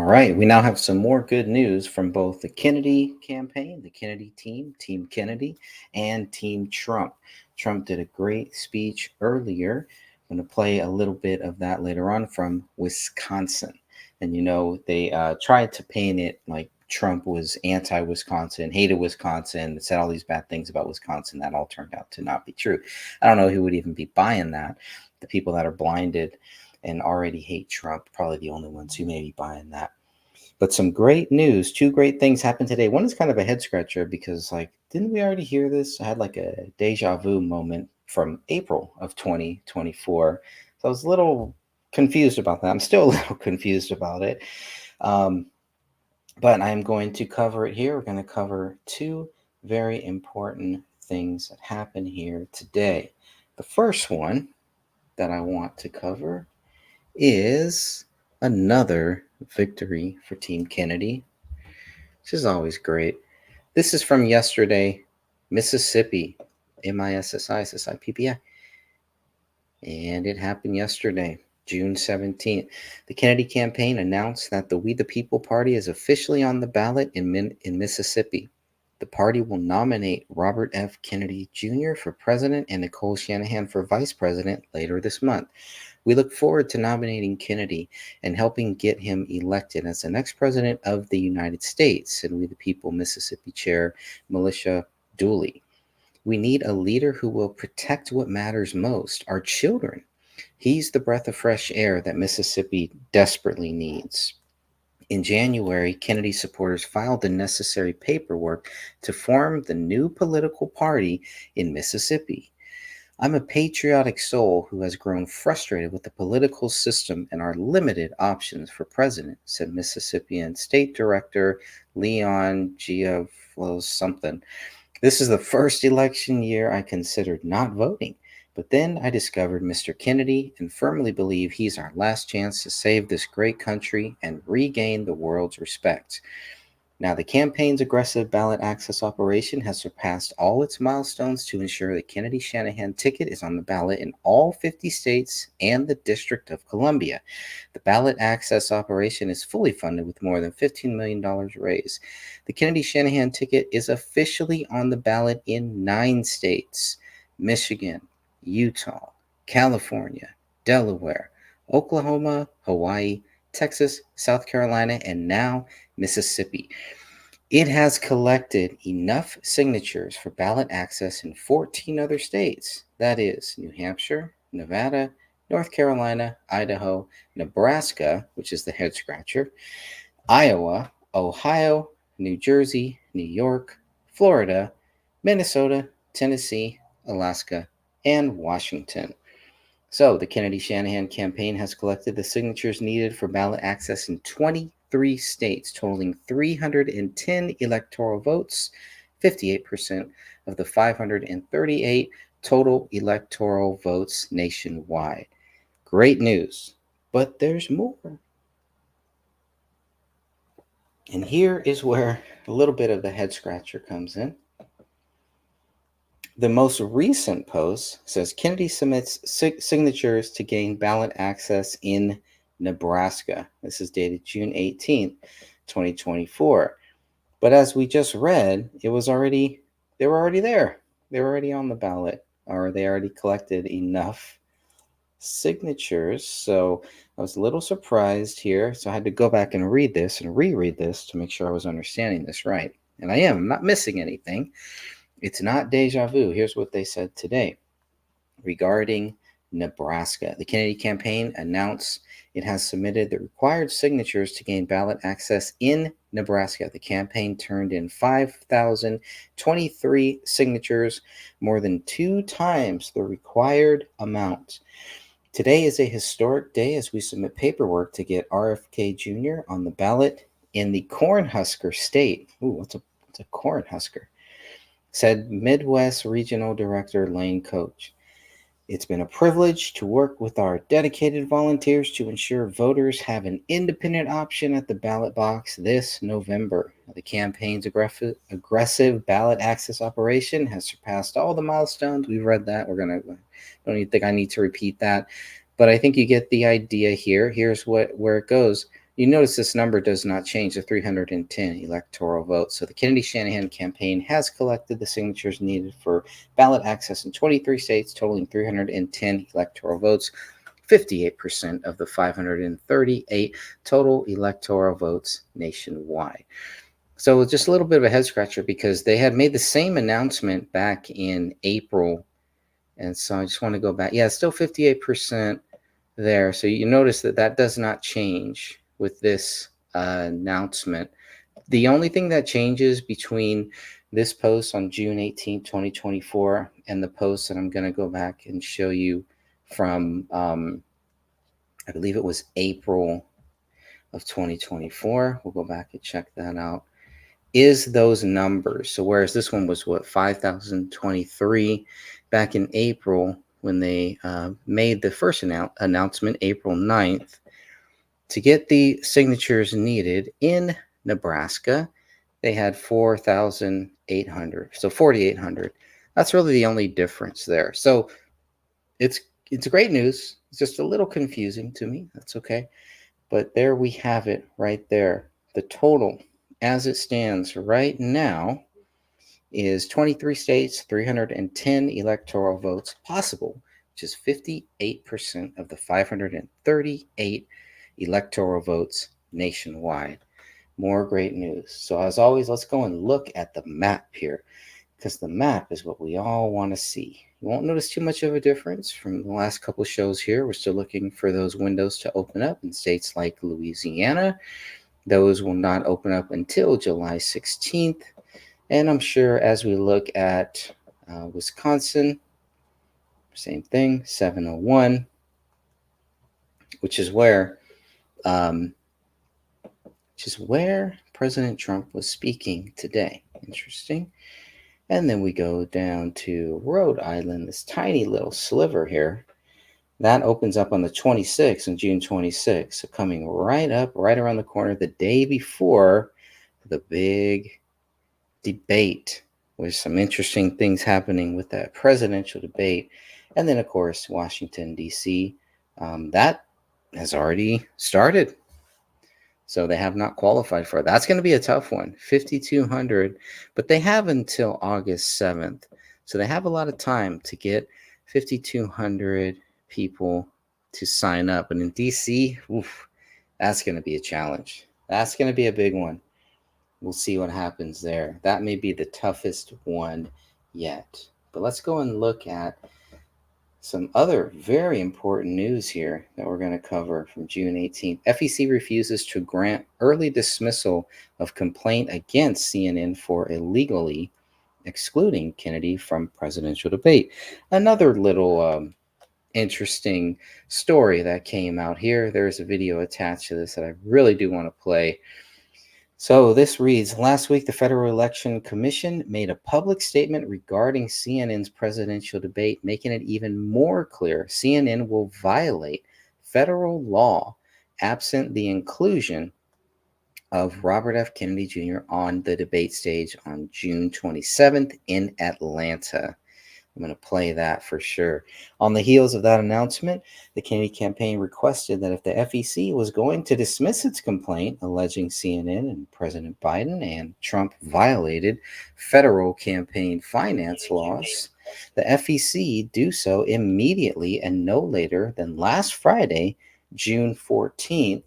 right, we now have some more good news from both the Kennedy campaign, the Kennedy team, Team Kennedy, and Team Trump. Trump did a great speech earlier. I'm going to play a little bit of that later on from Wisconsin. And they tried to paint it like Trump was anti Wisconsin, hated Wisconsin, said all these bad things about Wisconsin. That all turned out to not be true. I don't know who would even be buying that. The people that are blinded and already hate Trump, probably the only ones who may be buying that. But some great news. Two great things happened today. One is kind of a head scratcher because, like, didn't we already hear this? I had like a deja vu moment from April of 2024. So I was a little confused about that. I'm still a little confused about it. Um, but I'm going to cover it here. We're going to cover two very important things that happen here today. The first one that I want to cover is another victory for Team Kennedy, which is always great. This is from yesterday, Mississippi, Mississippi, and it happened yesterday, June 17th. The Kennedy campaign announced that the We the People Party is officially on the ballot in Mississippi. The party will nominate Robert F. Kennedy Jr. for president and Nicole Shanahan for vice president later this month. We look forward to nominating Kennedy and helping get him elected as the next president of the United States, said We the People Mississippi Chair Militia Dooley. We need a leader who will protect what matters most, our children. He's the breath of fresh air that Mississippi desperately needs. In January, Kennedy supporters filed the necessary paperwork to form the new political party in Mississippi. I'm a patriotic soul who has grown frustrated with the political system and our limited options for president, said Mississippian State Director Leon Giaflos something. This is the first election year I considered not voting, but then I discovered Mr. Kennedy and firmly believe he's our last chance to save this great country and regain the world's respect. Now, the campaign's aggressive ballot access operation has surpassed all its milestones to ensure the Kennedy Shanahan ticket is on the ballot in all 50 states and the District of Columbia. The ballot access operation is fully funded with more than $15 million raised. The Kennedy Shanahan ticket is officially on the ballot in 9 states: Michigan, Utah, California, Delaware, Oklahoma, Hawaii, Texas, South Carolina, and now Mississippi. It has collected enough signatures for ballot access in 14 other states. That is New Hampshire, Nevada, North Carolina, Idaho, Nebraska, which is the head scratcher, Iowa, Ohio, New Jersey, New York, Florida, Minnesota, Tennessee, Alaska, and Washington. So, the Kennedy Shanahan campaign has collected the signatures needed for ballot access in 23 states, totaling 310 electoral votes, 58% of the 538 total electoral votes nationwide. Great news, but there's more. And here is where a little bit of the head scratcher comes in. The most recent post says Kennedy submits signatures to gain ballot access in Nebraska. This is dated June 18th, 2024. But as we just read, they were already there. They were already on the ballot, or they already collected enough signatures. So I was a little surprised here. So I had to go back and read this and reread this to make sure I was understanding this right. And I'm not missing anything. It's not deja vu. Here's what they said today regarding Nebraska. The Kennedy campaign announced it has submitted the required signatures to gain ballot access in Nebraska. The campaign turned in 5,023 signatures, more than 2 times the required amount. Today is a historic day as we submit paperwork to get RFK Jr. on the ballot in the Cornhusker state. Ooh, what's a Cornhusker? Said Midwest Regional Director Lane Coach. It's been a privilege to work with our dedicated volunteers to ensure voters have an independent option at the ballot box this November. The campaign's aggressive ballot access operation has surpassed all the milestones. We've read that. Don't even think I need to repeat that. But I think you get the idea here. Here's where it goes. You notice this number does not change, the 310 electoral votes. So the Kennedy-Shanahan campaign has collected the signatures needed for ballot access in 23 states, totaling 310 electoral votes, 58% of the 538 total electoral votes nationwide. So just a little bit of a head scratcher because they had made the same announcement back in April. And so I just want to go back. Yeah, still 58% there. So you notice that that does not change with this announcement. The only thing that changes between this post on June 18, 2024, and the post that I'm going to go back and show you from, I believe it was April of 2024. We'll go back and check that out. Is those numbers. So whereas this one was what, 5,023 back in April when they made the first announcement, April 9th, to get the signatures needed in Nebraska, they had 4,800. So 4,800. That's really the only difference there. So it's great news. It's just a little confusing to me. That's okay. But there we have it right there. The total as it stands right now is 23 states, 310 electoral votes possible, which is 58% of the 538 electoral votes nationwide. More great news. So as always, let's go and look at the map here, because the map is what we all want to see. You won't notice too much of a difference from the last couple shows here. We're still looking for those windows to open up in states like Louisiana. Those will not open up until July 16th. And I'm sure as we look at Wisconsin, same thing, 701, which is where President Trump was speaking today. Interesting. And then we go down to Rhode Island, this tiny little sliver here. That opens up on the 26th, on June 26th. So coming right up, right around the corner, the day before the big debate, with some interesting things happening with that presidential debate. And then, of course, Washington, D.C. That has already started. So they have not qualified for it. That's going to be a tough one, 5,200. But they have until August 7th. So they have a lot of time to get 5,200 people to sign up. And in D.C., that's going to be a challenge. That's going to be a big one. We'll see what happens there. That may be the toughest one yet. But let's go and look at some other very important news here that we're going to cover from June 18th. FEC refuses to grant early dismissal of complaint against CNN for illegally excluding Kennedy from presidential debate. Another little interesting story that came out here. There's a video attached to this that I really do want to play. So this reads, last week, the Federal Election Commission made a public statement regarding CNN's presidential debate, making it even more clear CNN will violate federal law absent the inclusion of Robert F. Kennedy Jr. on the debate stage on June 27th in Atlanta. I'm going to play that for sure. On the heels of that announcement, the Kennedy campaign requested that if the FEC was going to dismiss its complaint alleging CNN and President Biden and Trump violated federal campaign finance laws, the FEC do so immediately and no later than last Friday, June 14th,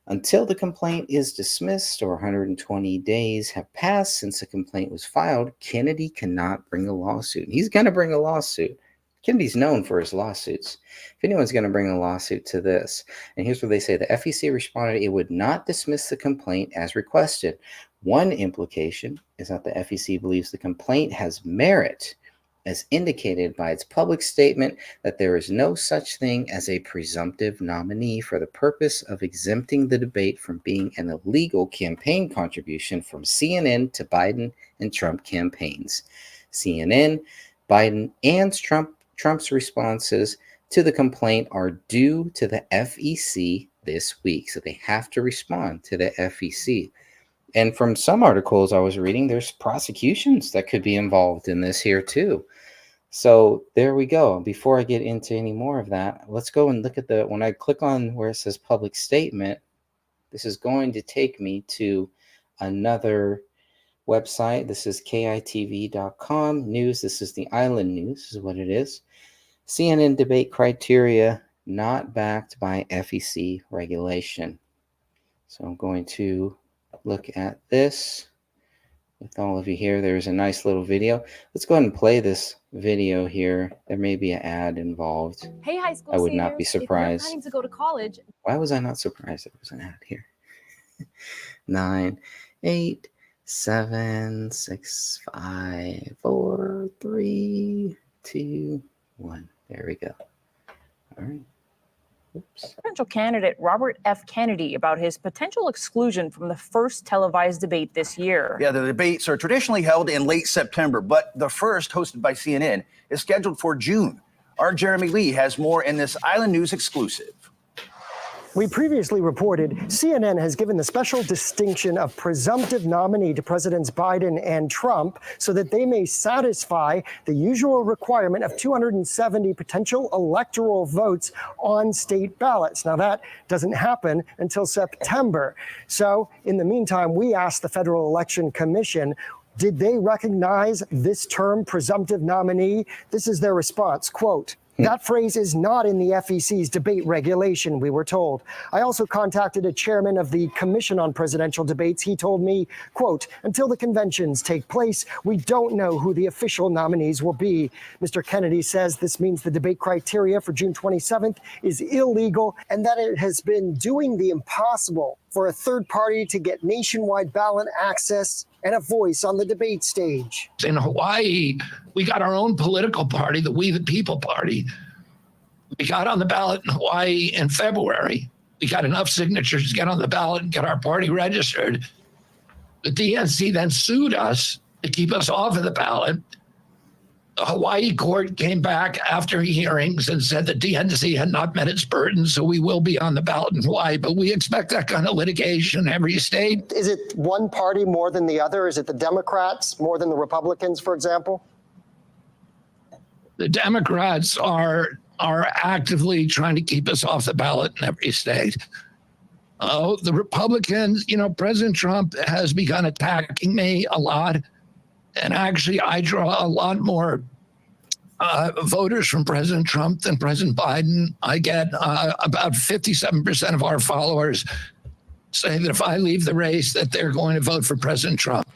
until the complaint is dismissed or 120 days have passed since the complaint was filed. Kennedy cannot bring a lawsuit. He's going to bring a lawsuit. Kennedy's known for his lawsuits. If anyone's going to bring a lawsuit to this, and here's what they say, the FEC responded it would not dismiss the complaint as requested. One implication is that the FEC believes the complaint has merit, as indicated by its public statement that there is no such thing as a presumptive nominee for the purpose of exempting the debate from being an illegal campaign contribution from CNN to Biden and Trump campaigns. CNN, Biden, and Trump's responses to the complaint are due to the FEC this week. So they have to respond to the FEC. And from some articles I was reading, there's prosecutions that could be involved in this here too. So there we go. Before I get into any more of that, let's go and look at when I click on where it says public statement, This is going to take me to another website. This is kitv.com news. This is the Island News. This is what it is. CNN debate criteria not backed by FEC regulation. So I'm going to look at this with all of you here. There's a nice little video. Let's go ahead and play this video here. There may be an ad involved. Hey, high school I would seniors, not be surprised. If you're planning to go to college. Why was I not surprised there was an ad here? 9, 8, 7, 6, 5, 4, 3, 2, 1. There we go. All right. Oops. Presidential candidate Robert F. Kennedy about his potential exclusion from the first televised debate this year. Yeah, the debates are traditionally held in late September, but the first, hosted by CNN, is scheduled for June. Our Jeremy Lee has more in this Island News exclusive. We previously reported CNN has given the special distinction of presumptive nominee to Presidents Biden and Trump so that they may satisfy the usual requirement of 270 potential electoral votes on state ballots. Now, that doesn't happen until September. So in the meantime, we asked the Federal Election Commission, did they recognize this term, presumptive nominee? This is their response, quote, "That phrase is not in the FEC's debate regulation," we were told. I also contacted a chairman of the Commission on Presidential Debates. He told me, quote, "Until the conventions take place, we don't know who the official nominees will be." Mr. Kennedy says this means the debate criteria for June 27th is illegal and that it has been doing the impossible for a third party to get nationwide ballot access and a voice on the debate stage. In Hawaii, we got our own political party, the We the People Party. We got on the ballot in Hawaii in February. We got enough signatures to get on the ballot and get our party registered. The DNC then sued us to keep us off of the ballot. The Hawaii court came back after hearings and said the DNC had not met its burden, so we will be on the ballot in Hawaii. But we expect that kind of litigation in every state. Is it one party more than the other? Is it the Democrats more than the Republicans, for example? The Democrats are actively trying to keep us off the ballot in every state. Oh, the Republicans, President Trump has begun attacking me a lot. And actually, I draw a lot more voters from President Trump than President Biden. I get about 57% of our followers say that if I leave the race, that they're going to vote for President Trump.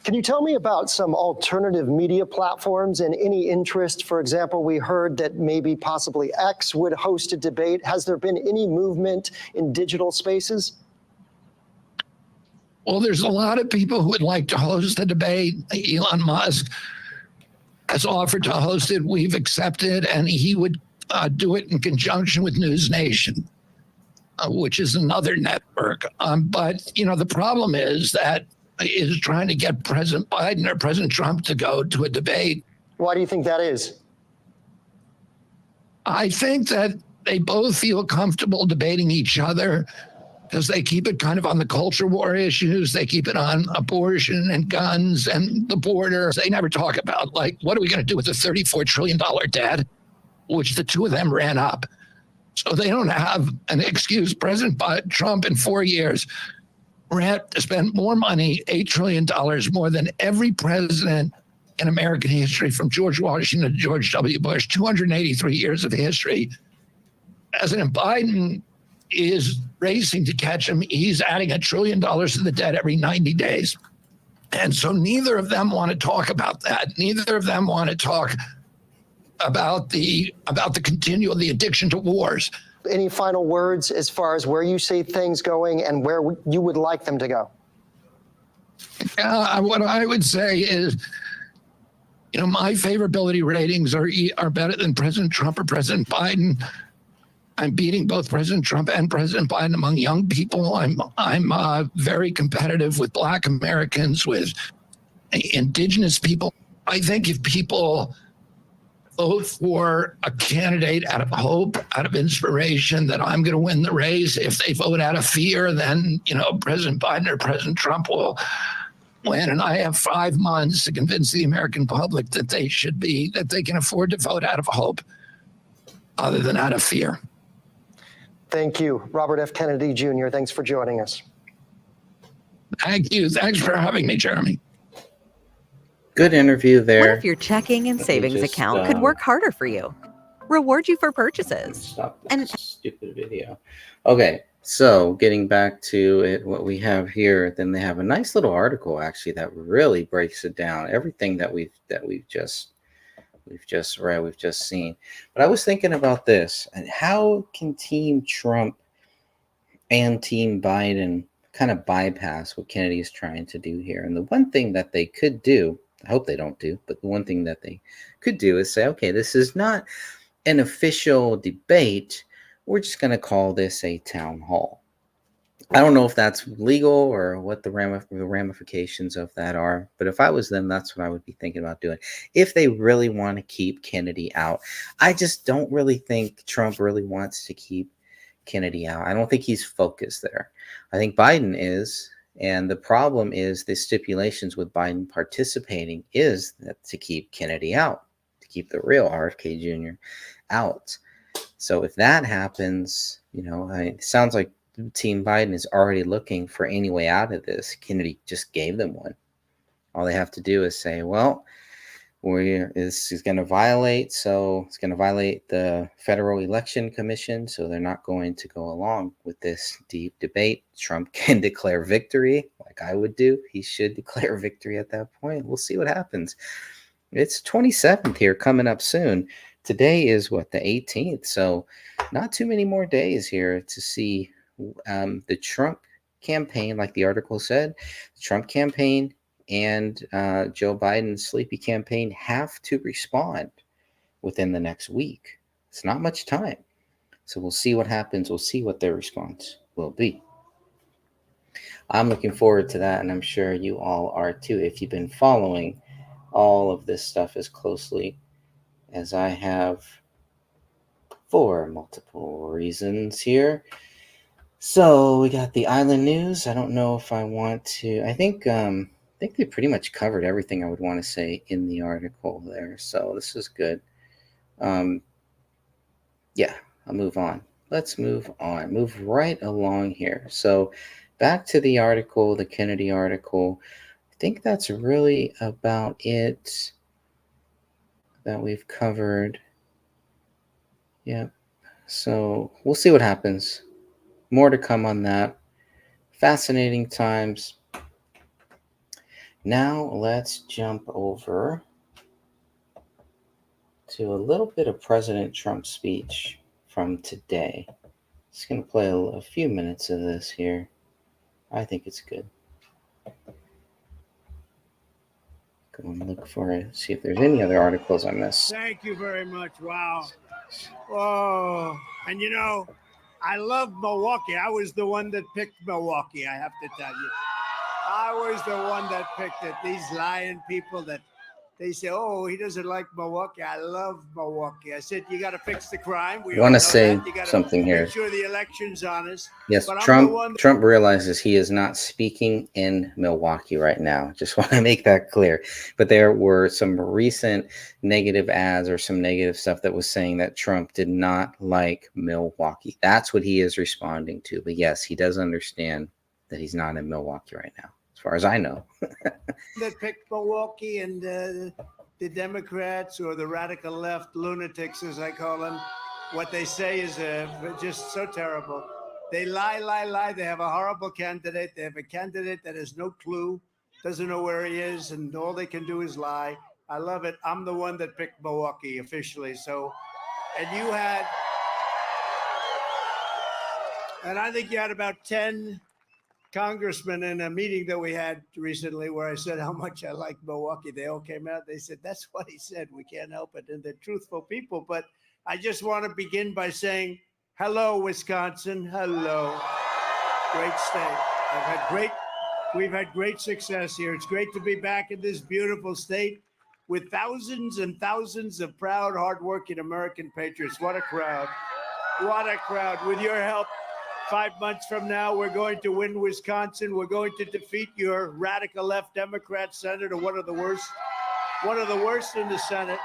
Can you tell me about some alternative media platforms and any interest? For example, we heard that maybe possibly X would host a debate. Has there been any movement in digital spaces? Well, there's a lot of people who would like to host the debate. Elon Musk has offered to host it. We've accepted, and he would do it in conjunction with News Nation, which is another network. But, the problem is trying to get President Biden or President Trump to go to a debate. Why do you think that is? I think that they both feel comfortable debating each other because they keep it kind of on the culture war issues. They keep it on abortion and guns and the border. They never talk about, what are we going to do with the $34 trillion debt, which the two of them ran up. So they don't have an excuse. President Trump in 4 years ran to spend more money, $8 trillion, more than every president in American history from George Washington to George W. Bush, 283 years of history. President Biden is racing to catch him. He's adding $1 trillion to the debt every 90 days. And so neither of them want to talk about that. Neither of them want to talk about the the addiction to wars. Any final words as far as where you see things going and where you would like them to go? What I would say is, my favorability ratings are better than President Trump or President Biden. I'm beating both President Trump and President Biden among young people. I'm very competitive with Black Americans, with indigenous people. I think if people vote for a candidate out of hope, out of inspiration, that I'm going to win the race. If they vote out of fear, then, President Biden or President Trump will win. And I have 5 months to convince the American public that they can afford to vote out of hope other than out of fear. Thank you, Robert F. Kennedy Jr. Thanks for joining us. Thank you. Thanks for having me, Jeremy. Good interview there. What if your checking and Let me savings just, account could work harder for you? Reward you for purchases. Stop this And stupid video. Okay, so getting back to it, what we have here, then they have a nice little article actually that really breaks it down. Everything that we've just read, we've just seen. But I was thinking about this, and how can Team Trump and Team Biden kind of bypass what Kennedy is trying to do here? And the one thing that they could do, I hope they don't do, but the one thing that they could do is say, okay, this is not an official debate. We're just going to call this a town hall. I don't know if that's legal or what the ramifications of that are, but if I was them, that's what I would be thinking about doing. If they really want to keep Kennedy out, I just don't really think Trump really wants to keep Kennedy out. I don't think he's focused there. I think Biden is, and the problem is the stipulations with Biden participating is that to keep Kennedy out, to keep the real RFK Jr. out. So if that happens, it sounds like Team Biden is already looking for any way out of this. Kennedy just gave them one. All they have to do is say, well, this is going to violate. So it's going to violate the Federal Election Commission. So they're not going to go along with this deep debate. Trump can declare victory like I would do. He should declare victory at that point. We'll see what happens. It's 27th here coming up soon. Today is the 18th. So not too many more days here to see the Trump campaign, like the article said, the Trump campaign and Joe Biden's sleepy campaign have to respond within the next week. It's not much time. So we'll see what happens. We'll see what their response will be. I'm looking forward to that, and I'm sure you all are too, if you've been following all of this stuff as closely as I have for multiple reasons here. So we got the island news. I don't know if I want to. I think they pretty much covered everything I would want to say in the article there. So this is good. Yeah, I'll move on. Let's move on. Move right along here. So back to the article, the Kennedy article. I think that's really about it that we've covered. Yeah. So we'll see what happens. More to come on that. Fascinating times. Now let's jump over to a little bit of President Trump's speech from today. Just going to play a few minutes of this here. I think it's good. Go and look for it. See if there's any other articles I missed. Thank you very much. Wow. Oh, and I love Milwaukee. I was the one that picked Milwaukee, I have to tell you. I was the one that picked it. These lying people that they say, oh, he doesn't like Milwaukee. I love Milwaukee. I said, you got to fix the crime. I want to say something here. Make sure the election's honest. Yes, Trump realizes he is not speaking in Milwaukee right now. Just want to make that clear. But there were some recent negative ads or some negative stuff that was saying that Trump did not like Milwaukee. That's what he is responding to. But yes, he does understand that he's not in Milwaukee right now, as far as I know. That picked Milwaukee and the Democrats or the radical left lunatics, as I call them, what they say is just so terrible. They lie. They have a horrible candidate. They have a candidate that has no clue, doesn't know where he is, and all they can do is lie. I love it. I'm the one that picked Milwaukee officially. So, and I think you had about 10 congressmen in a meeting that we had recently where I said how much I like Milwaukee. They all came out. They said, that's what he said. We can't help it. And they're truthful people. But I just want to begin by saying, hello, Wisconsin. Hello. Great state. We've had great success here. It's great to be back in this beautiful state with thousands and thousands of proud, hardworking American patriots. What a crowd. What a crowd. With your help, 5 months from now, we're going to win Wisconsin. We're going to defeat your radical left Democrat senator, one of the worst in the Senate.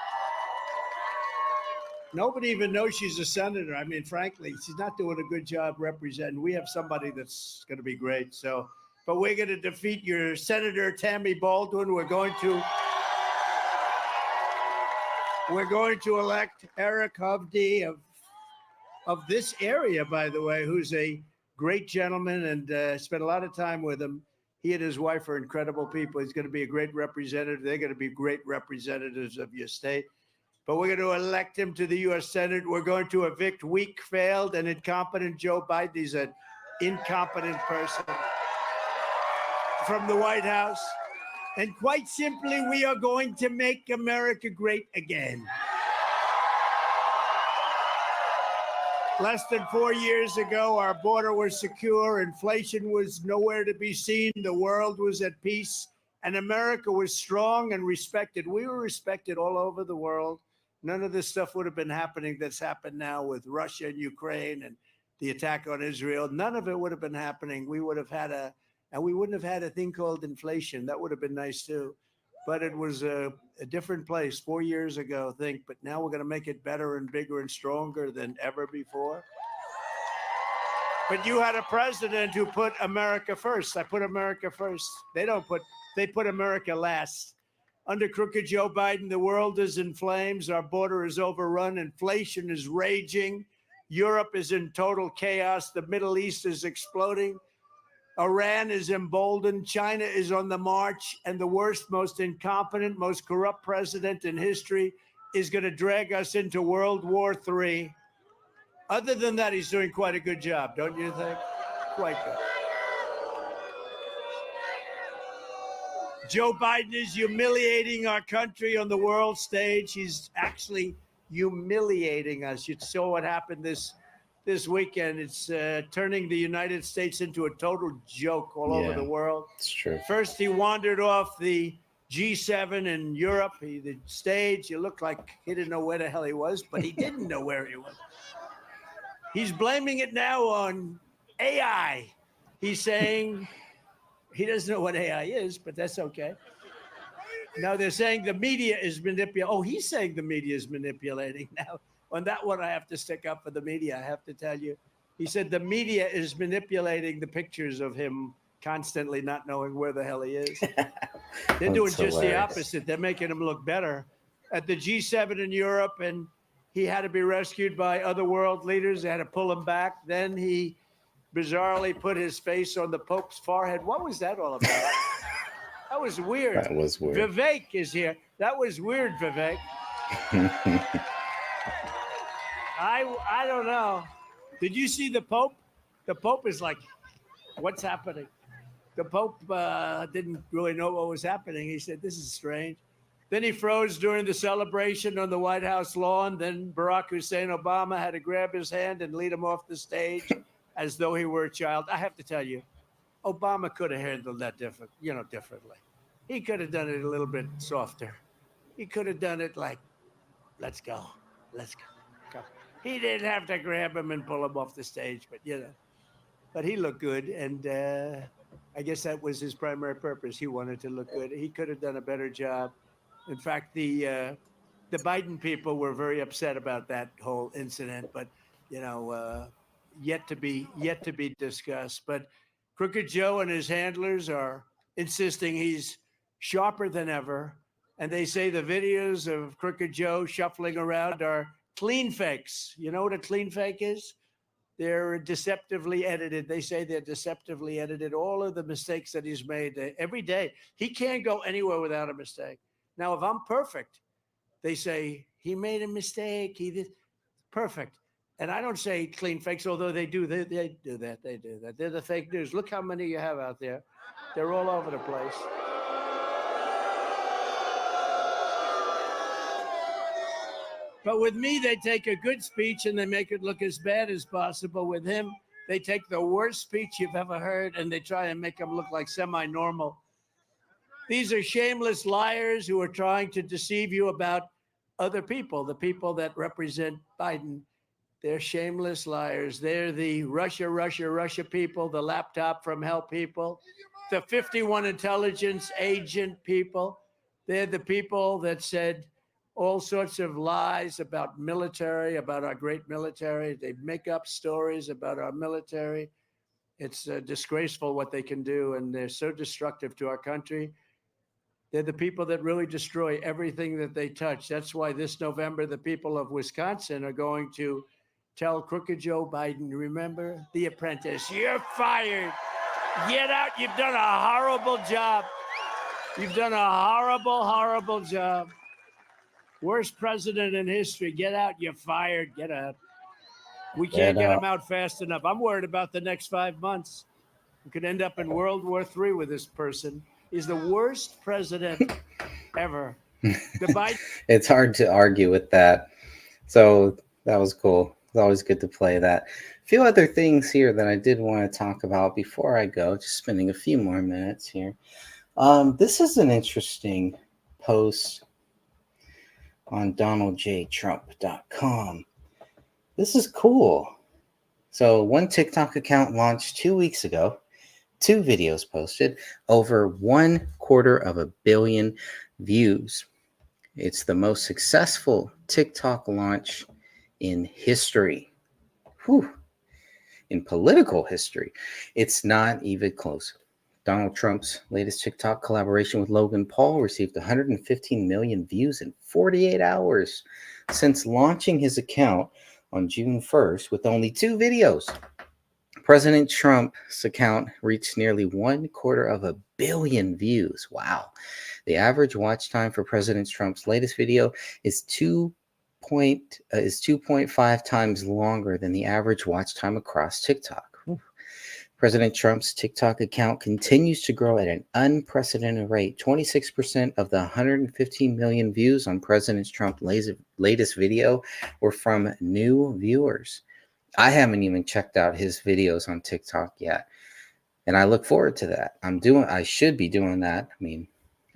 Nobody even knows she's a senator. I mean, frankly, she's not doing a good job representing. We have somebody that's going to be great. So, but we're going to defeat your Senator Tammy Baldwin. We're going to elect Eric Hovde of this area, by the way, who's a great gentleman, and spent a lot of time with him. He and his wife are incredible people. He's going to be a great representative. They're going to be great representatives of your state. But we're going to elect him to the U.S. Senate. We're going to evict weak, failed, and incompetent Joe Biden. He's an incompetent person from the White House. And quite simply, we are going to make America great again. Less than 4 years ago, our border was secure. Inflation was nowhere to be seen. The world was at peace. And America was strong and respected. We were respected all over the world. None of this stuff would have been happening that's happened now with Russia and Ukraine and the attack on Israel. None of it would have been happening. We would have had and we wouldn't have had a thing called inflation. That would have been nice too. But it was a different place 4 years ago, I think. But now we're going to make it better and bigger and stronger than ever before. But you had a president who put America first. I put America first. They put America last. Under crooked Joe Biden, the world is in flames. Our border is overrun. Inflation is raging. Europe is in total chaos. The Middle East is exploding. Iran is emboldened. China is on the march. And the worst, most incompetent, most corrupt president in history is going to drag us into World War III. Other than that, he's doing quite a good job, don't you think? Quite good. Joe Biden is humiliating our country on the world stage. He's actually humiliating us. You saw what happened this weekend. It's turning the United States into a total joke all over the world. It's true. First, he wandered off the G7 in Europe, the stage. He looked like he didn't know where the hell he was, but he didn't know where he was. He's blaming it now on AI. He's saying he doesn't know what AI is, but that's okay. Now they're saying the media is manipulating. Oh, he's saying the media is manipulating now. On that one, I have to stick up for the media, I have to tell you. He said the media is manipulating the pictures of him constantly not knowing where the hell he is. They're doing just the opposite. They're making him look better. At the G7 in Europe, and he had to be rescued by other world leaders. They had to pull him back. Then he bizarrely put his face on the Pope's forehead. What was that all about? That was weird. That was weird. Vivek is here. That was weird, Vivek. I don't know. Did you see the Pope? The Pope is like, what's happening? The Pope didn't really know what was happening. He said, this is strange. Then he froze during the celebration on the White House lawn. Then Barack Hussein Obama had to grab his hand and lead him off the stage as though he were a child. I have to tell you, Obama could have handled that differently. He could have done it a little bit softer. He could have done it like, let's go. Go. He didn't have to grab him and pull him off the stage, but he looked good. And I guess that was his primary purpose. He wanted to look good. He could have done a better job. In fact, the Biden people were very upset about that whole incident, but yet to be discussed. But Crooked Joe and his handlers are insisting he's sharper than ever, and they say the videos of Crooked Joe shuffling around are clean fakes. You know what a clean fake is? They're deceptively edited. They say they're deceptively edited. All of the mistakes that he's made every day. He can't go anywhere without a mistake. Now, if I'm perfect, they say he made a mistake. He did perfect. And I don't say clean fakes, although they do. They do that. They do that. They're the fake news. Look how many you have out there. They're all over the place. But with me, they take a good speech and they make it look as bad as possible. With him, they take the worst speech you've ever heard and they try and make him look like semi-normal. These are shameless liars who are trying to deceive you about other people, the people that represent Biden. They're shameless liars. They're the Russia people, the laptop from hell people, the 51 intelligence agent people. They're the people that said all sorts of lies about military, about our great military. They make up stories about our military. It's disgraceful what they can do, and they're so destructive to our country. They're the people that really destroy everything that they touch. That's why this November, the people of Wisconsin are going to tell crooked Joe Biden, remember The Apprentice, you're fired. Get out. You've done a horrible job. You've done a horrible, horrible job. Worst president in history. Get out. You're fired. Get out. We can't get him out fast enough. I'm worried about the next 5 months. We could end up in World War III with this person. He's the worst president ever. The Biden. It's hard to argue with that. So that was cool. It's always good to play that. A few other things here that I did want to talk about before I go, just spending a few more minutes here. This is an interesting post on donaldjtrump.com. This is cool. So one TikTok account launched 2 weeks ago. 2 videos posted, over 1/4 billion views. It's the most successful TikTok launch in history. Whew. In political history. It's not even close. Donald Trump's latest TikTok collaboration with Logan Paul received 115 million views in 48 hours since launching his account on June 1st with only 2 videos. President Trump's account reached nearly 1/4 billion views. Wow. The average watch time for President Trump's latest video is 2.5 times longer than the average watch time across TikTok. President Trump's TikTok account continues to grow at an unprecedented rate. 26% of the 115 million views on President Trump's latest video were from new viewers. I haven't even checked out his videos on TikTok yet, and I look forward to that. I should be doing that. I mean,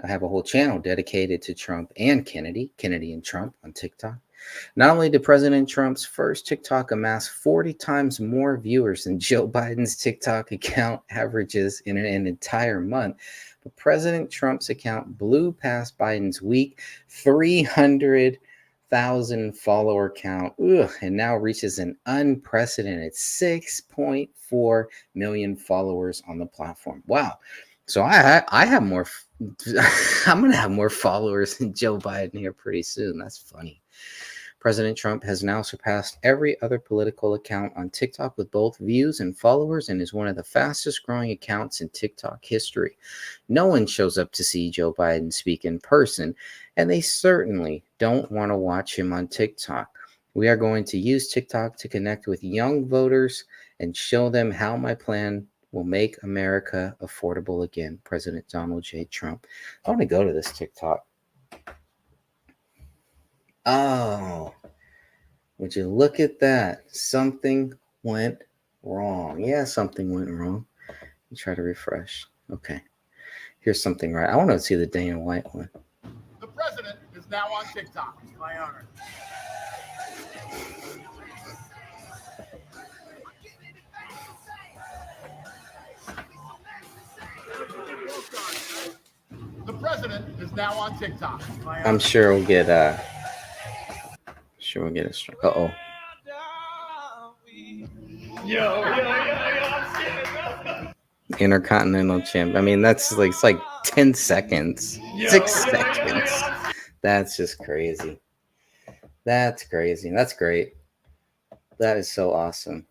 I have a whole channel dedicated to Trump and Kennedy and Trump on TikTok. Not only did President Trump's first TikTok amass 40 times more viewers than Joe Biden's TikTok account averages in an entire month, but President Trump's account blew past Biden's weak 300,000 follower count, and now reaches an unprecedented 6.4 million followers on the platform. Wow. So I have more. I'm going to have more followers than Joe Biden here pretty soon. That's funny. President Trump has now surpassed every other political account on TikTok with both views and followers, and is one of the fastest growing accounts in TikTok history. No one shows up to see Joe Biden speak in person, and they certainly don't want to watch him on TikTok. We are going to use TikTok to connect with young voters and show them how my plan will make America affordable again. President Donald J. Trump. I want to go to this TikTok. Oh, would you look at that? Something went wrong. Yeah, something went wrong. Let me try to refresh. Okay. Here's something right. I want to see the Dana White one. The president is now on TikTok. It's my honor. The president is now on TikTok. I'm sure we'll get a strike. Uh-oh. Intercontinental champ. I mean, that's like, it's like 10 seconds. 6 seconds. That's just crazy. That's crazy. That's great. That is so awesome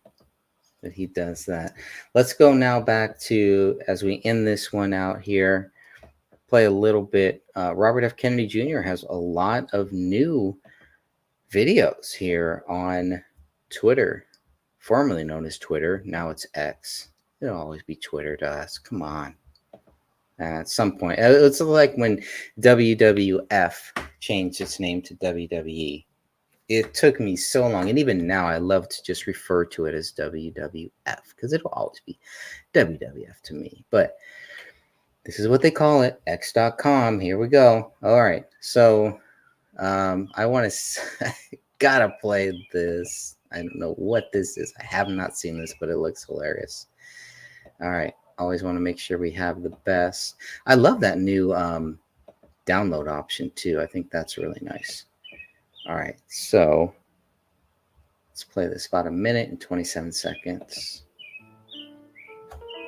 that he does that. Let's go now back to, as we end this one out here, play a little bit. Robert F. Kennedy Jr. has a lot of new videos here on Twitter, formerly known as Twitter. Now it's X. It'll always be Twitter to us. Come on. At some point, it's like when WWF changed its name to WWE. It took me so long, and even now I love to just refer to it as WWF because it'll always be WWF to me. But this is what they call it, X.com. Here we go. All right. So I want to gotta play this. I don't know what this is. I have not seen this, but it looks hilarious. All right. Always want to make sure we have the best. I love that new download option too. I think that's really nice. All right, so let's play this about 1:27 seconds.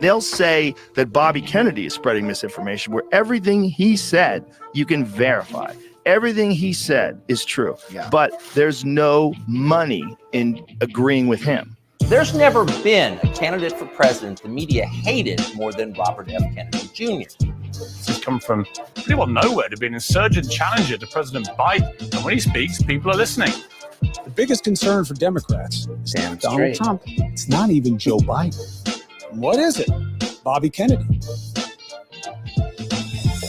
They'll say that Bobby Kennedy is spreading misinformation where everything he said you can verify. Everything he said is true, but there's no money in agreeing with him. There's never been a candidate for president the media hated more than Robert F. Kennedy Jr. He's come from pretty well nowhere to be an insurgent challenger to President Biden. And when he speaks, people are listening. The biggest concern for Democrats is Donald Trump. It's not even Joe Biden. What is it? Bobby Kennedy.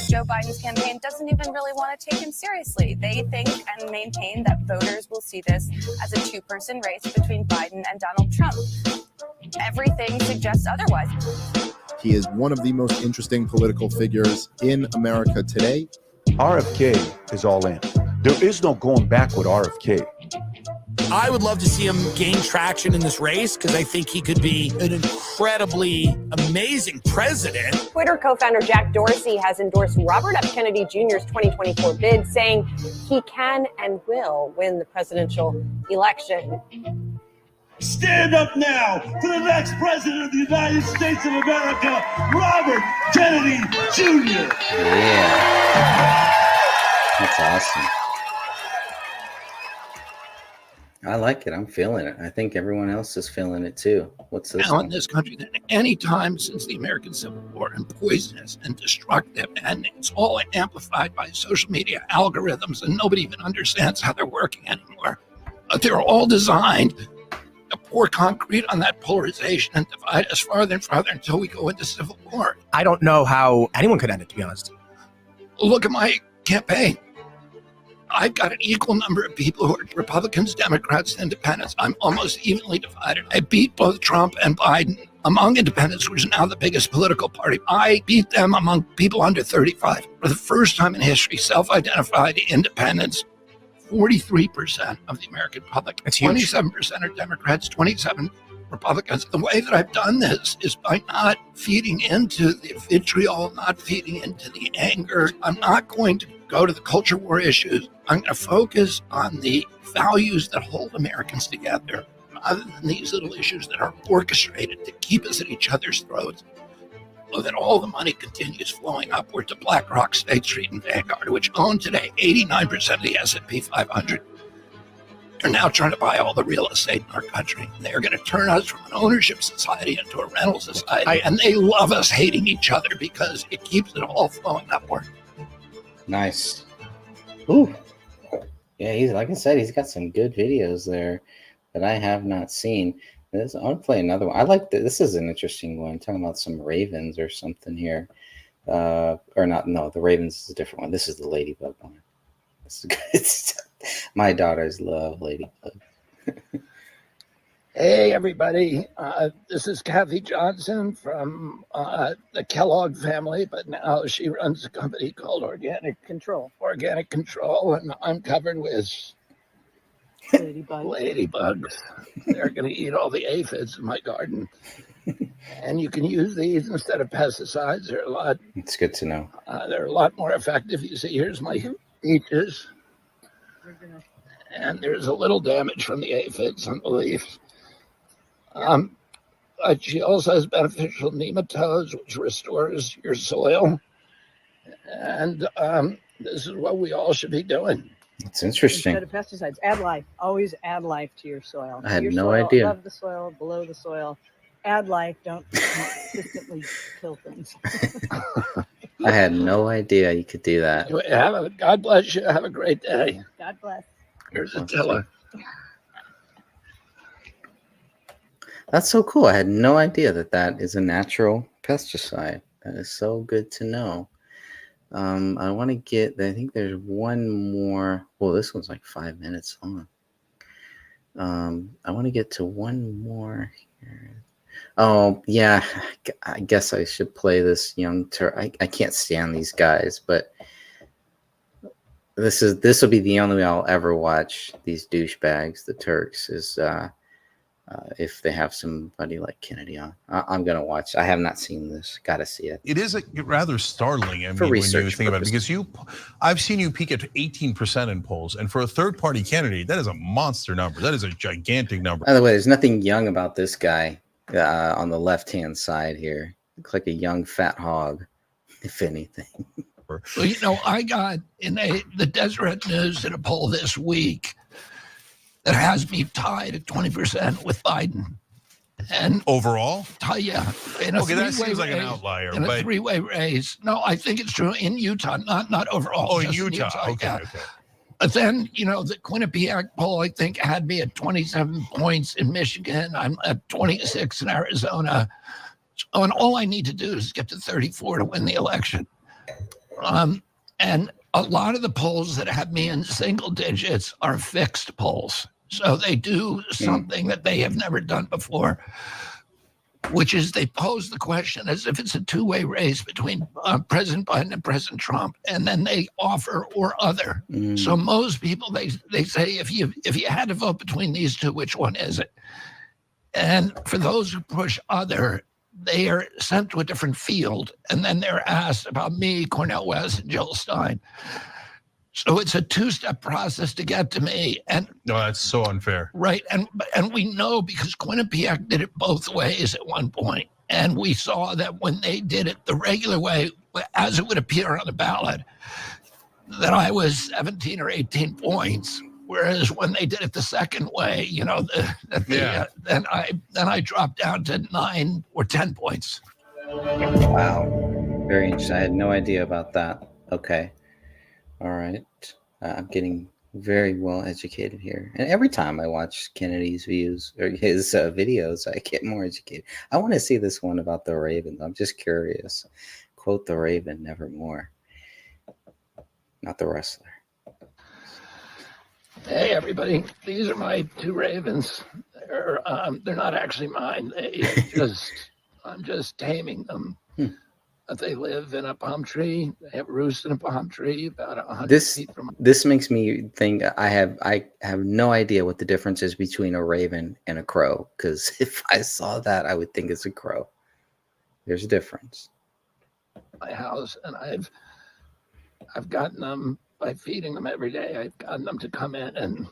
Joe Biden's campaign doesn't even really want to take him seriously. They think and maintain that voters will see this as a two-person race between Biden and Donald Trump. Everything suggests otherwise. He is one of the most interesting political figures in America today. RFK is all in. There is no going back with RFK. I would love to see him gain traction in this race because I think he could be an incredibly amazing president. Twitter co-founder Jack Dorsey has endorsed Robert F. Kennedy Jr.'s 2024 bid, saying he can and will win the presidential election. Stand up now for the next president of the United States of America, Robert Kennedy Jr. Yeah. That's awesome. I like it. I'm feeling it. I think everyone else is feeling it too. What's this? Now in this country than any time since the American Civil War, and poisonous and destructive, and it's all amplified by social media algorithms, and nobody even understands how they're working anymore. But they're all designed to pour concrete on that polarization and divide us farther and farther until we go into civil war. I don't know how anyone could end it, to be honest. Look at my campaign. I've got an equal number of people who are Republicans, Democrats, and independents. I'm almost evenly divided. I beat both Trump and Biden among independents, which is now the biggest political party. I beat them among people under 35. For the first time in history, self-identified independents, 43% of the American public. That's huge. 27% are Democrats, 27 Republicans. The way that I've done this is by not feeding into the vitriol, not feeding into the anger. I'm not going to go to the culture war issues. I'm going to focus on the values that hold Americans together, rather than these little issues that are orchestrated to keep us at each other's throats. So that all the money continues flowing upward to BlackRock, State Street, and Vanguard, which own today 89% of the S&P 500. They're now trying to buy all the real estate in our country. They're going to turn us from an ownership society into a rental society. And they love us hating each other because it keeps it all flowing upward. Nice. Ooh. Yeah, he's like I said, he's got some good videos there that I have not seen. I want to play another one. I like this is an interesting one. Talking about some ravens or something here. Or not, no, the ravens is a different one. This is the ladybug one. This is good stuff. My daughters love ladybug. Hey, everybody. This is Kathy Johnson from the Kellogg family, but now she runs a company called Organic Control, and I'm covered with ladybugs. They're going to eat all the aphids in my garden. And you can use these instead of pesticides. They're a lot. It's good to know. They're a lot more effective. You see, here's my peaches. And there's a little damage from the aphids on the leaves. She also has beneficial nematodes, which restores your soil. And this is what we all should be doing. It's interesting. Instead of pesticides, add life. Always add life to your soil. I had your no soil, idea. Above the soil, below the soil. Add life. Don't consistently kill things. I had no idea you could do that. God bless you. Have a great day. God bless. Here's Attila. That's so cool. I had no idea that is a natural pesticide. That is so good to know. I want to get, I think there's one more. Well, this one's like 5 minutes long. I want to get to one more here. Oh, yeah. I guess I should play this young Turk. I can't stand these guys, but this will be the only way I'll ever watch these douchebags, the Turks, is if they have somebody like Kennedy on. I'm gonna watch. I have not seen this. Got to see it. It is rather startling. I For mean, when you research think about it, purposes. because I've seen you peak at 18% in polls, and for a third-party candidate, that is a monster number. That is a gigantic number. By the way, there's nothing young about this guy on the left-hand side here. Looks like a young fat hog, if anything. Well, you know, I got in the Deseret News in a poll this week that has me tied at 20% with Biden. And overall? Yeah. Okay, that seems like an outlier. In a but three-way race. No, I think it's true in Utah, not overall. Oh, in just Utah. Okay, yeah. okay. But then, you know, the Quinnipiac poll, I think, had me at 27 points in Michigan. I'm at 26 in Arizona. And all I need to do is get to 34 to win the election. And a lot of the polls that have me in single digits are fixed polls. So they do something that they have never done before, which is they pose the question as if it's a two-way race between President Biden and President Trump, and then they offer or other. So most people, they say, if you had to vote between these two, which one is it? And for those who push other, they are sent to a different field, and then they're asked about me, Cornel West, and Jill Stein. So it's a two-step process to get to me. And no, that's so unfair. Right. And we know because Quinnipiac did it both ways at one point. And we saw that when they did it the regular way, as it would appear on the ballot, that I was 17 or 18 points. Whereas when they did it the second way, you know, then I dropped down to 9 or 10 points. Wow. Very interesting. I had no idea about that. Okay. All right. I'm getting very well educated here. And every time I watch Kennedy's views or his videos, I get more educated. I want to see this one about the Ravens. I'm just curious. Quote the Raven, nevermore. Not the wrestler. Hey, everybody. These are my two ravens. They're not actually mine. I'm just taming them. They live in a palm tree. They have roost in a palm tree about 100 feet from. This makes me think I have no idea what the difference is between a raven and a crow. Because if I saw that, I would think it's a crow. There's a difference. My house, and I've gotten them by feeding them every day. I've gotten them to come in and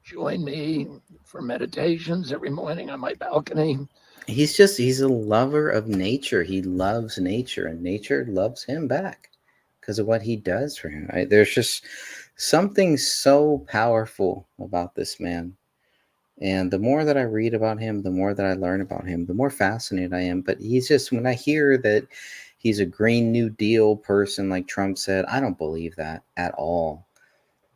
join me for meditations every morning on my balcony. He's a lover of nature. He loves nature, and nature loves him back because of what he does for him. Right? There's just something so powerful about this man. And the more that I read about him, the more that I learn about him, the more fascinated I am. But he's just, when I hear that he's a Green New Deal person, like Trump said, I don't believe that at all.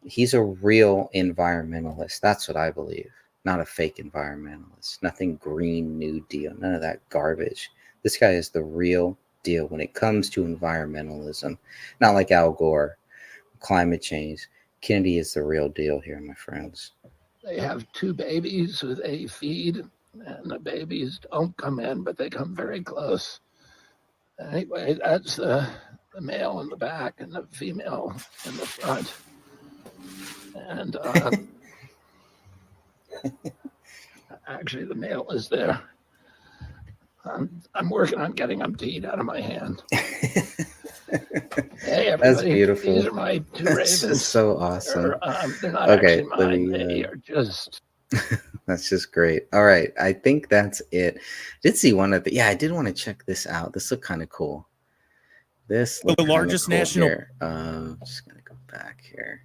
He's a real environmentalist. That's what I believe. Not a fake environmentalist. Nothing Green New Deal. None of that garbage. This guy is the real deal when it comes to environmentalism. Not like Al Gore, climate change. Kennedy is the real deal here, my friends. They have 2 babies who they feed, and the babies don't come in, but they come very close. Anyway, that's the male in the back and the female in the front. And actually, the male is there. I'm working on getting them to eat out of my hand. Hey, everybody. That's beautiful. These are my 2 ravens. That's so awesome. They're not actually mine. They are just... That's just great. All right. I think that's it. Did see one of the... I did want to check this out. This looked kind of cool. This looked the largest cool national... here. I'm just going to go back here.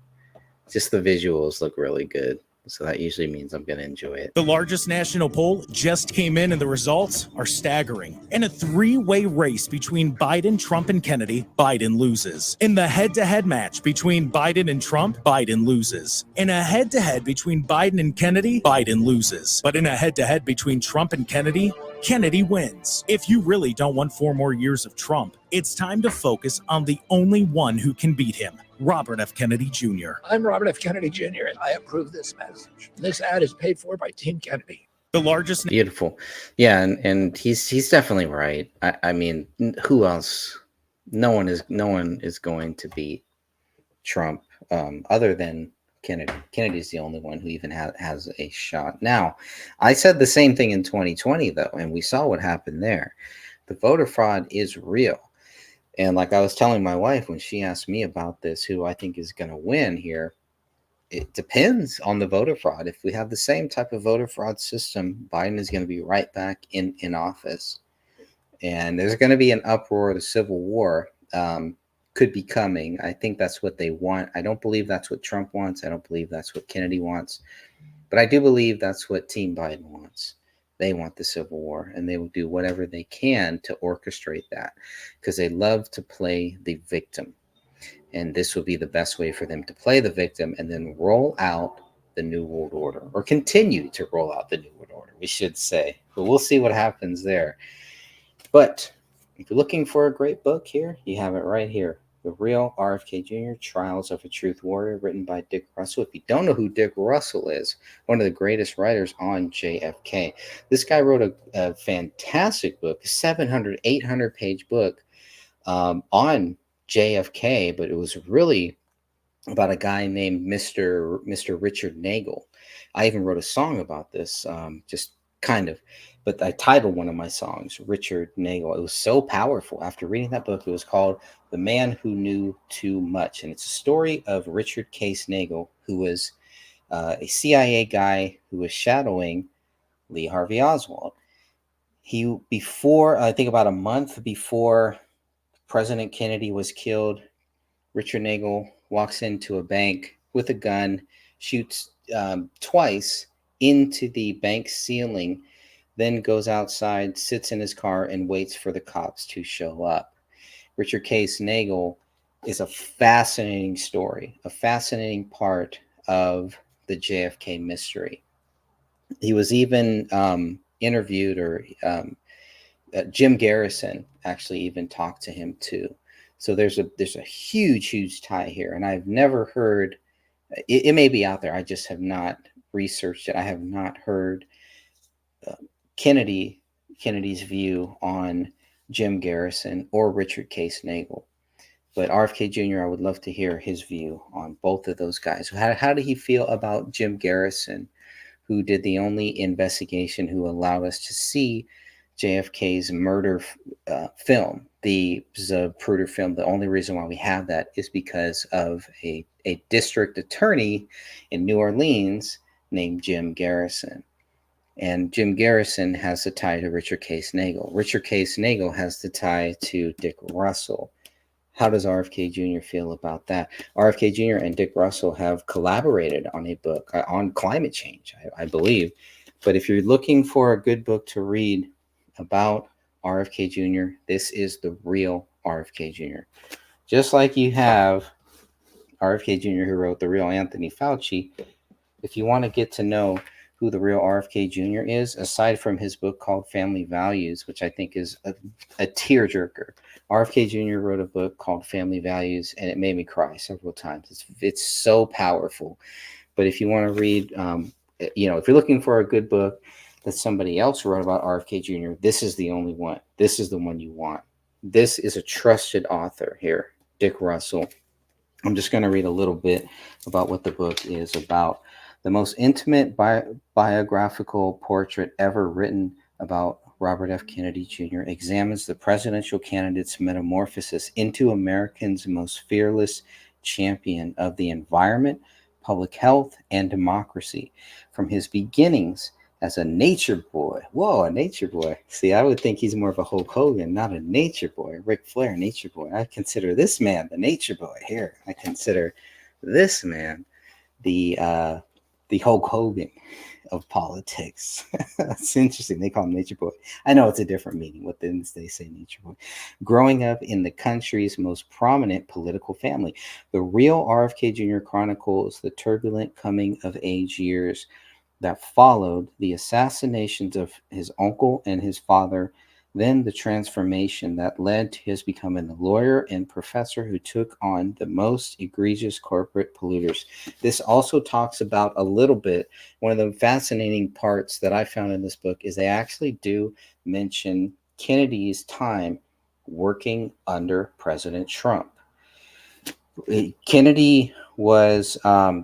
Just the visuals look really good. So that usually means I'm going to enjoy it. The largest national poll just came in, and the results are staggering. In a 3-way race between Biden, Trump, and Kennedy, Biden loses. In the head-to-head match between Biden and Trump, Biden loses. In a head-to-head between Biden and Kennedy, Biden loses. But in a head-to-head between Trump and Kennedy, Kennedy wins. If you really don't want 4 more years of Trump, it's time to focus on the only one who can beat him, Robert F. Kennedy Jr. I'm Robert F. Kennedy Jr., and I approve this message. This ad is paid for by Team Kennedy. The largest... Beautiful. Yeah, and he's definitely right. I mean, who else? No one is going to beat Trump other than Kennedy. Kennedy's the only one who even has a shot. Now, I said the same thing in 2020, though, and we saw what happened there. The voter fraud is real. And like I was telling my wife when she asked me about this, who I think is going to win here, it depends on the voter fraud. If we have the same type of voter fraud system, Biden is going to be right back in office. And there's going to be an uproar. The Civil War could be coming. I think that's what they want. I don't believe that's what Trump wants. I don't believe that's what Kennedy wants. But I do believe that's what Team Biden wants. They want the Civil War, and they will do whatever they can to orchestrate that because they love to play the victim. And this will be the best way for them to play the victim and then roll out the New World Order, or continue to roll out the New World Order, we should say. But we'll see what happens there. But if you're looking for a great book here, you have it right here. The Real RFK Jr. Trials of a Truth Warrior, written by Dick Russell. If you don't know who Dick Russell is, one of the greatest writers on JFK. This guy wrote a fantastic book, 700, 800-page book on JFK, but it was really about a guy named Mr. Richard Nagel. I even wrote a song about this, just kind of, but I titled one of my songs, Richard Nagel. It was so powerful. After reading that book, it was called The Man Who Knew Too Much. And it's a story of Richard Case Nagel, who was a CIA guy who was shadowing Lee Harvey Oswald. I think about a month before President Kennedy was killed, Richard Nagel walks into a bank with a gun, shoots twice into the bank ceiling, then goes outside, sits in his car, and waits for the cops to show up. Richard Case Nagel is a fascinating story, a fascinating part of the JFK mystery. He was even interviewed, or Jim Garrison actually even talked to him too. So there's a huge tie here, and I've never heard. It may be out there. I just have not researched it. I have not heard Kennedy's view on Jim Garrison or Richard Case Nagel. But RFK Jr., I would love to hear his view on both of those guys. How did he feel about Jim Garrison, who did the only investigation who allowed us to see JFK's murder film, the Zapruder film? The only reason why we have that is because of a district attorney in New Orleans named Jim Garrison. And Jim Garrison has the tie to Richard Case Nagel. Richard Case Nagel has the tie to Dick Russell. How does RFK Jr. feel about that? RFK Jr. and Dick Russell have collaborated on a book on climate change, I believe. But if you're looking for a good book to read about RFK Jr., this is the real RFK Jr. Just like you have RFK Jr., who wrote The Real Anthony Fauci, if you want to get to know who the real RFK Jr. is, aside from his book called Family Values, which I think is a tearjerker. RFK Jr. wrote a book called Family Values, and it made me cry several times. It's so powerful. But if you want to read, if you're looking for a good book that somebody else wrote about RFK Jr., this is the only one. This is the one you want. This is a trusted author here, Dick Russell. I'm just going to read a little bit about what the book is about. The most intimate biographical portrait ever written about Robert F. Kennedy Jr. examines the presidential candidate's metamorphosis into Americans' most fearless champion of the environment, public health, and democracy. From his beginnings as a nature boy. Whoa, a nature boy. See, I would think he's more of a Hulk Hogan, not a nature boy. Ric Flair, nature boy. I consider this man the nature boy here. I consider this man the Hulk Hogan of politics. That's interesting. They call him nature boy. I know it's a different meaning. What then they say nature boy. Growing up in the country's most prominent political family, the real RFK Jr. chronicles the turbulent coming of age years that followed the assassinations of his uncle and his father, then the transformation that led to his becoming the lawyer and professor who took on the most egregious corporate polluters. This also talks about a little bit, one of the fascinating parts that I found in this book is they actually do mention Kennedy's time working under President Trump. Kennedy was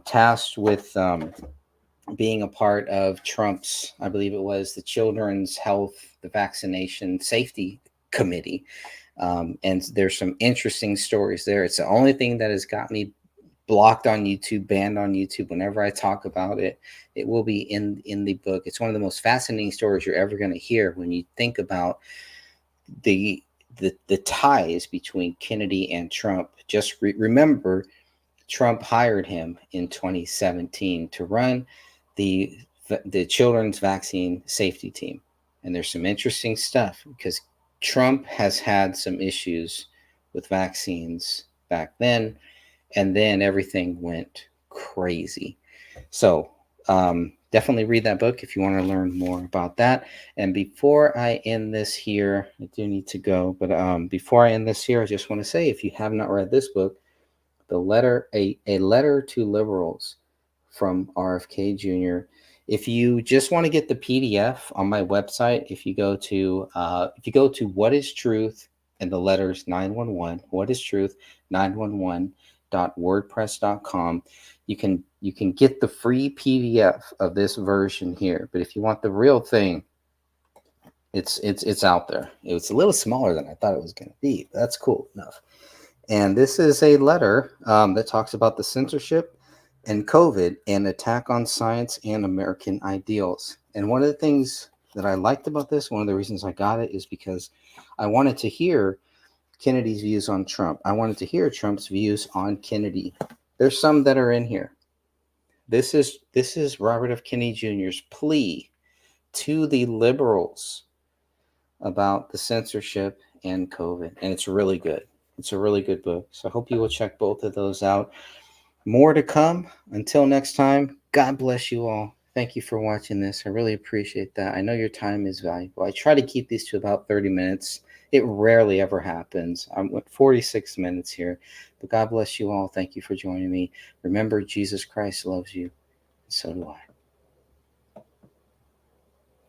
tasked with being a part of Trump's, I believe it was the Children's Health, the Vaccination Safety Committee. And there's some interesting stories there. It's the only thing that has got me blocked on YouTube, banned on YouTube. Whenever I talk about it, it will be in the book. It's one of the most fascinating stories you're ever going to hear when you think about the ties between Kennedy and Trump. Just remember, Trump hired him in 2017 to run the children's vaccine safety team. And there's some interesting stuff because Trump has had some issues with vaccines back then, and then everything went crazy. So definitely read that book if you want to learn more about that. And before I end this here, I do need to go, but before I end this here, I just want to say, if you have not read this book, a letter to liberals from RFK Jr. If you just want to get the PDF on my website, if you go to What is Truth and the letters 911, What is Truth 911.wordpress.com, you can get the free PDF of this version here. But if you want the real thing, it's out there. It's a little smaller than I thought it was going to be, but that's cool enough. And this is a letter that talks about the censorship and COVID and attack on science and American ideals. And one of the things that I liked about this, one of the reasons I got it, is because I wanted to hear Kennedy's views on Trump. I wanted to hear Trump's views on Kennedy. There's some that are in here. This is Robert F. Kennedy Jr.'s plea to the liberals about the censorship and COVID. And it's really good. It's a really good book. So I hope you will check both of those out. More to come. Until next time, God bless you all. Thank you for watching this. I really appreciate that. I know your time is valuable. I try to keep these to about 30 minutes. It rarely ever happens. I'm at 46 minutes here. But God bless you all. Thank you for joining me. Remember, Jesus Christ loves you. So do I.